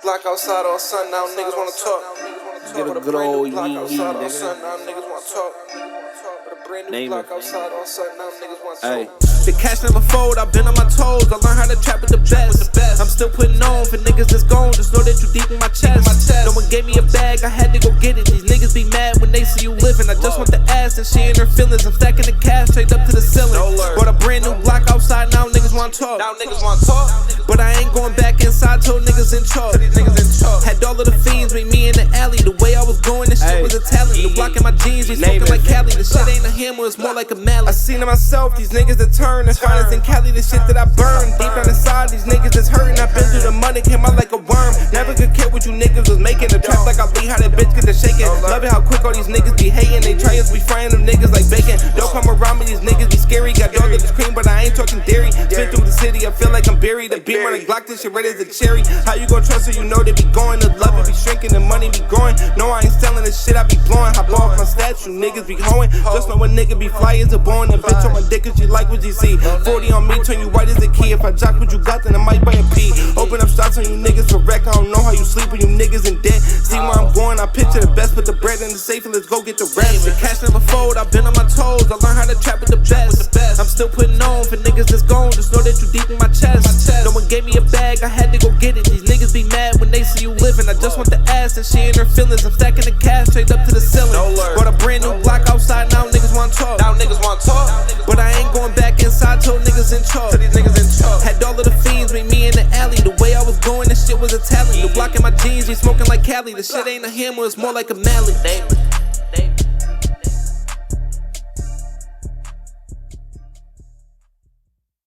Glock outside all sun, now niggas wanna talk. Get a good old yee yee, nigga. Name it. Hey, the cash never fold, I've been on my toes. I learned how to trap with the best. I'm still putting on for niggas that's gone. Just know that you deep in my chest. No one gave me a bag, I had to go get it. These niggas be mad when they see you living. I just want the ass and she in her feelings. I'm stacking the cash straight up to the ceiling. Bought a brand new block outside, now niggas wanna talk. But I ain't going back inside, told niggas in chalk. Had all of the fiends meet me in the alley. The way I was going, this shit was a talent. The block in my jeans, we smoking like Cali. The shit ain't a hammer, it's more like a mallet. I seen it myself, these niggas that turn. As fine as in Cali, the shit that I burn. Deep down inside, these niggas that's hurting. I been through the money, came out like a worm. Never could care what you niggas was making. The trap like I lead, how that bitch get to shaking. Love it how quick all these niggas be hating. They try us, we frying them niggas like bacon. Don't come around me, these niggas be scary. Got dog that is cream, but I ain't talking dairy. Spin through the city, I feel like I'm buried. The beam on the Glock, this shit red as a cherry. How you gon' trust her, you know they be going. The love it be shrinking, the money be growing. No, I ain't selling the shit, I be blowing. Hop off my stats, you niggas be hoeing. Just know a nigga be fly as a bone. And bitch on my dick, cause she like what you see. 40 on me, turn you white as a key. If I jock what you got, then I might buy a pee. Open up shots on you niggas for wreck. I don't know how you sleep when you niggas in debt. See where I'm going, I picture the best. Put the bread in the safe and let's go get the rest. The cash never fold, I've been on my toes. I learned how to trap with the best. I'm still putting on for niggas that's gone. Just know that you deep in my chest. No one gave me a bag, I had to go get it. These niggas be mad when they see you living. I just want the ass and she in her feelings. I'm stacking the cash straight up to the ceiling. Bought a brand new block outside, now niggas wanna talk. But I ain't going back inside, told niggas in chalk. Had all of the fiends meet me in the alley. The way I was going, this shit was a talent. The block in my jeans, we smoking like Cali. The shit ain't a hammer, it's more like a mallet.